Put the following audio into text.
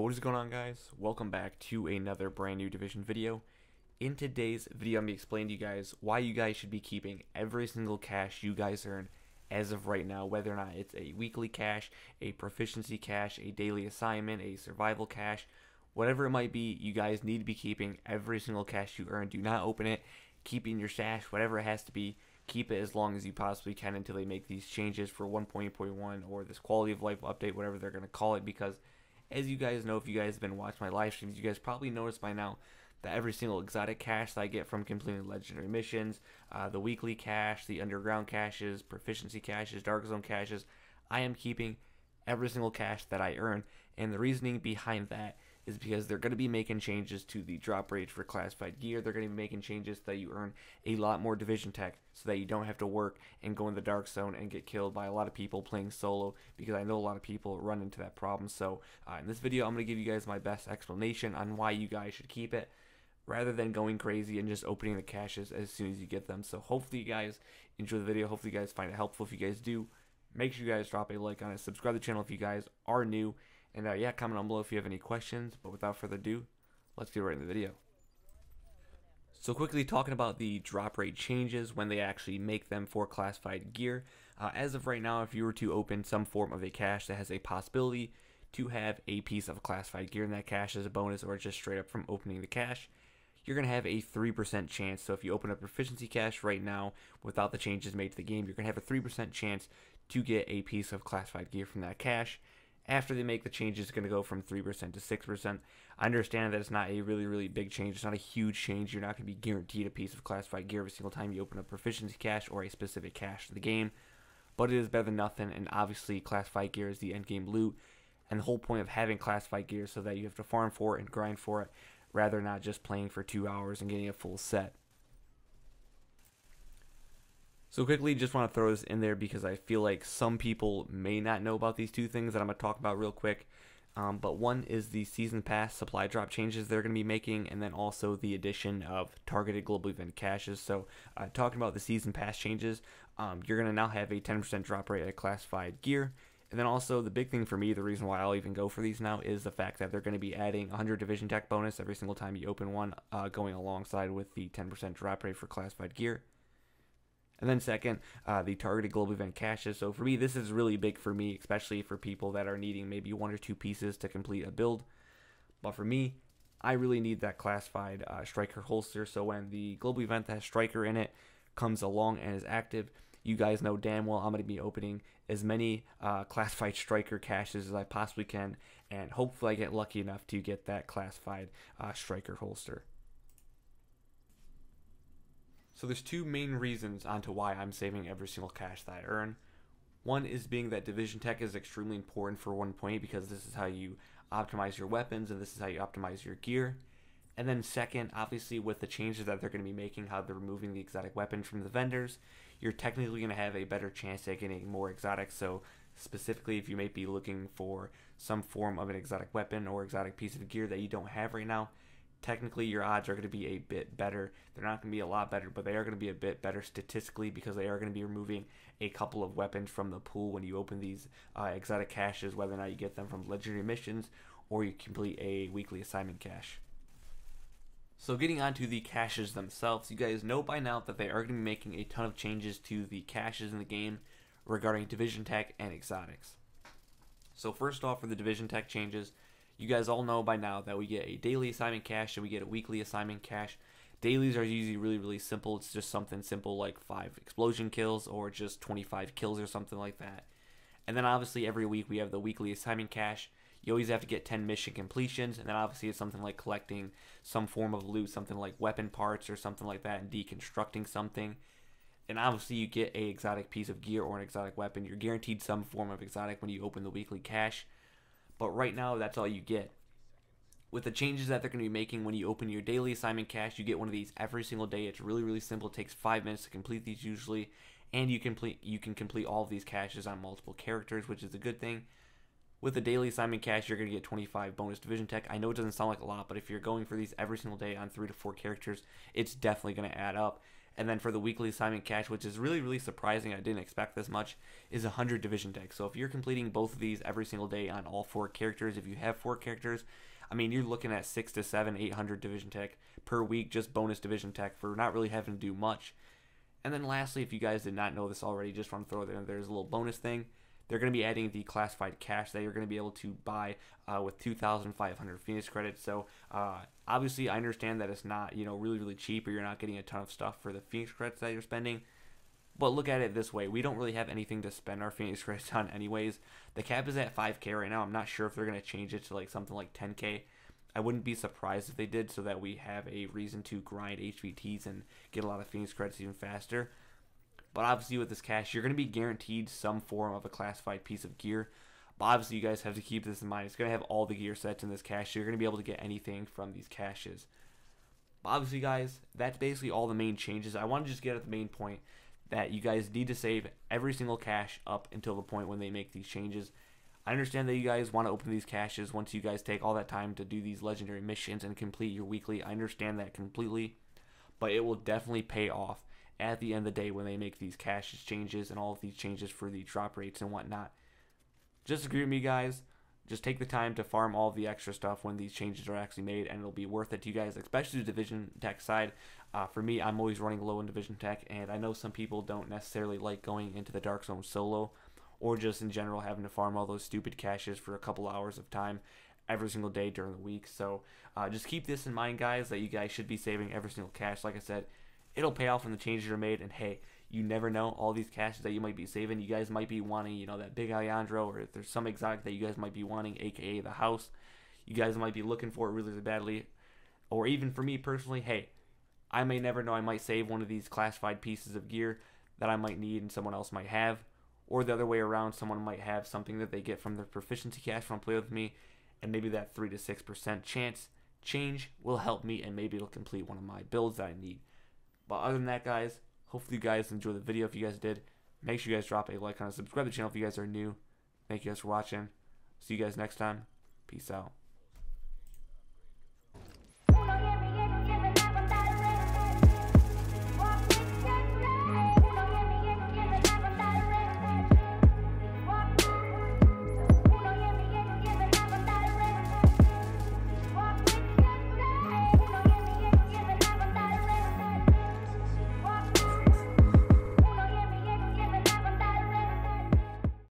What is going on, guys? Welcome back to another brand new Division video. In today's video, I'm going to explain to you guys why you guys should be keeping every single cash you guys earn as of right now, whether or not it's a weekly cash, a proficiency cash, a daily assignment, a survival cash, whatever it might be. You guys need to be keeping every single cash you earn. Do not open it. Keep it in your stash, whatever it has to be. Keep it as long as you possibly can until they make these changes for 1.8.1 or this quality of life update, whatever they're going to call it, because as you guys know, if you guys have been watching my live streams, you guys probably noticed by now that every single exotic cash that I get from completing legendary missions, the weekly cash, the underground caches, proficiency caches, dark zone caches, I am keeping every single cash that I earn. And the reasoning behind that is because they're going to be making changes to the drop rate for classified gear. They're going to be making changes that you earn a lot more division tech so that you don't have to work and go in the dark zone and get killed by a lot of people playing solo, because I know a lot of people run into that problem. So in this video, I'm going to give you guys my best explanation on why you guys should keep it, rather than going crazy and just opening the caches as soon as you get them. So hopefully you guys enjoy the video. Hopefully you guys find it helpful. If you guys do, make sure you guys drop a like on it. Subscribe to the channel if you guys are new. And yeah, comment down below if you have any questions. But without further ado, let's get right into the video. So quickly talking about the drop rate changes when they actually make them for classified gear. As of right now, if you were to open some form of a cache that has a possibility to have a piece of classified gear in that cache as a bonus, or just straight up from opening the cache, you're going to have a 3% chance. So if you open a proficiency cache right now without the changes made to the game, you're going to have a 3% chance to get a piece of classified gear from that cache. After they make the changes, it's going to go from 3% to 6%. I understand that it's not a really big change. It's not a huge change. You're not going to be guaranteed a piece of classified gear every single time you open a proficiency cache or a specific cache in the game. But it is better than nothing, and obviously classified gear is the end game loot. And the whole point of having classified gear is so that you have to farm for it and grind for it, rather than not just playing for 2 hours and getting a full set. So quickly, just want to throw this in there because I feel like some people may not know about these two things that I'm going to talk about real quick. But one is the season pass supply drop changes they're going to be making, and then also the addition of targeted global event caches. So talking about the season pass changes, you're going to now have a 10% drop rate at classified gear. And then also the big thing for me, the reason why I'll even go for these now, is the fact that they're going to be adding 100 division tech bonus every single time you open one, going alongside with the 10% drop rate for classified gear. And then second, the targeted global event caches. So for me, this is really big for me, especially for people that are needing maybe 1 or 2 pieces to complete a build. But for me, I really need that classified striker holster. So when the global event that has striker in it comes along and is active, you guys know damn well I'm going to be opening as many classified striker caches as I possibly can. And hopefully I get lucky enough to get that classified striker holster. So there's 2 main reasons onto why I'm saving every single cash that I earn. One is being that division tech is extremely important for 1.8, because this is how you optimize your weapons and this is how you optimize your gear. And then second, obviously with the changes that they're going to be making, how they're removing the exotic weapons from the vendors, you're technically going to have a better chance at getting more exotics. So specifically, if you may be looking for some form of an exotic weapon or exotic piece of gear that you don't have right now, technically your odds are going to be a bit better. They're not going to be a lot better, but they are going to be a bit better statistically, because they are going to be removing a couple of weapons from the pool when you open these exotic caches, whether or not you get them from legendary missions or you complete a weekly assignment cache. So getting onto the caches themselves, you guys know by now that they are going to be making a ton of changes to the caches in the game regarding division tech and exotics. So first off, for the division tech changes, you guys all know by now that we get a daily assignment cache and we get a weekly assignment cache. Dailies are usually really simple. It's just something simple like 5 explosion kills or just 25 kills or something like that. And then obviously every week we have the weekly assignment cache. You always have to get 10 mission completions, and then obviously it's something like collecting some form of loot, something like weapon parts or something like that, and deconstructing something. And obviously you get a exotic piece of gear or an exotic weapon. You're guaranteed some form of exotic when you open the weekly cache. But right now, that's all you get. With the changes that they're going to be making, when you open your daily assignment cache, you get one of these every single day. It's really simple. It takes 5 minutes to complete these usually. And you can complete all of these caches on multiple characters, which is a good thing. With the daily assignment cache, you're going to get 25 bonus division tech. I know it doesn't sound like a lot, but if you're going for these every single day on 3 to 4 characters, it's definitely going to add up. And then for the weekly assignment cash, which is really, really surprising, I didn't expect this much, is 100 division tech. So if you're completing both of these every single day on all 4 characters, if you have 4 characters, I mean, you're looking at 6 to 7, 800 division tech per week, just bonus division tech for not really having to do much. And then lastly, if you guys did not know this already, just want to throw it in, there's a little bonus thing. They're going to be adding the classified cash that you're going to be able to buy with 2,500 Phoenix credits. So obviously, I understand that it's not really, really cheap, or you're not getting a ton of stuff for the Phoenix credits that you're spending. But look at it this way: we don't really have anything to spend our Phoenix credits on, anyways. The cap is at 5K right now. I'm not sure if they're going to change it to like something like 10K. I wouldn't be surprised if they did, so that we have a reason to grind HVTs and get a lot of Phoenix credits even faster. But obviously with this cash, you're going to be guaranteed some form of a classified piece of gear. But obviously you guys have to keep this in mind. It's going to have all the gear sets in this cache, so you're going to be able to get anything from these caches. But obviously guys, that's basically all the main changes. I want to just get at the main point that you guys need to save every single cache up until the point when they make these changes. I understand that you guys want to open these caches once you guys take all that time to do these legendary missions and complete your weekly. I understand that completely, but it will definitely pay off at the end of the day when they make these caches changes and all of these changes for the drop rates and whatnot. Just agree with me, guys. Just take the time to farm all of the extra stuff when these changes are actually made, and it'll be worth it to you guys, especially the division tech side. For me, I'm always running low in division tech, and I know some people don't necessarily like going into the dark zone solo, or just in general having to farm all those stupid caches for a couple hours of time every single day during the week. So just keep this in mind, guys, that you guys should be saving every single cache. Like I said, it'll pay off when the changes are made, and hey, you never know, all these caches that you might be saving, you guys might be wanting, that big Alejandro, or if there's some exotic that you guys might be wanting, aka the house, you guys might be looking for it really, really badly. Or even for me personally, hey, I may never know, I might save one of these classified pieces of gear that I might need and someone else might have. Or the other way around, someone might have something that they get from their proficiency cache from play with me, and maybe that 3 to 6% chance change will help me, and maybe it'll complete one of my builds that I need. But other than that, guys, hopefully you guys enjoyed the video. If you guys did, make sure you guys drop a like on it. Subscribe to the channel if you guys are new. Thank you guys for watching. See you guys next time. Peace out.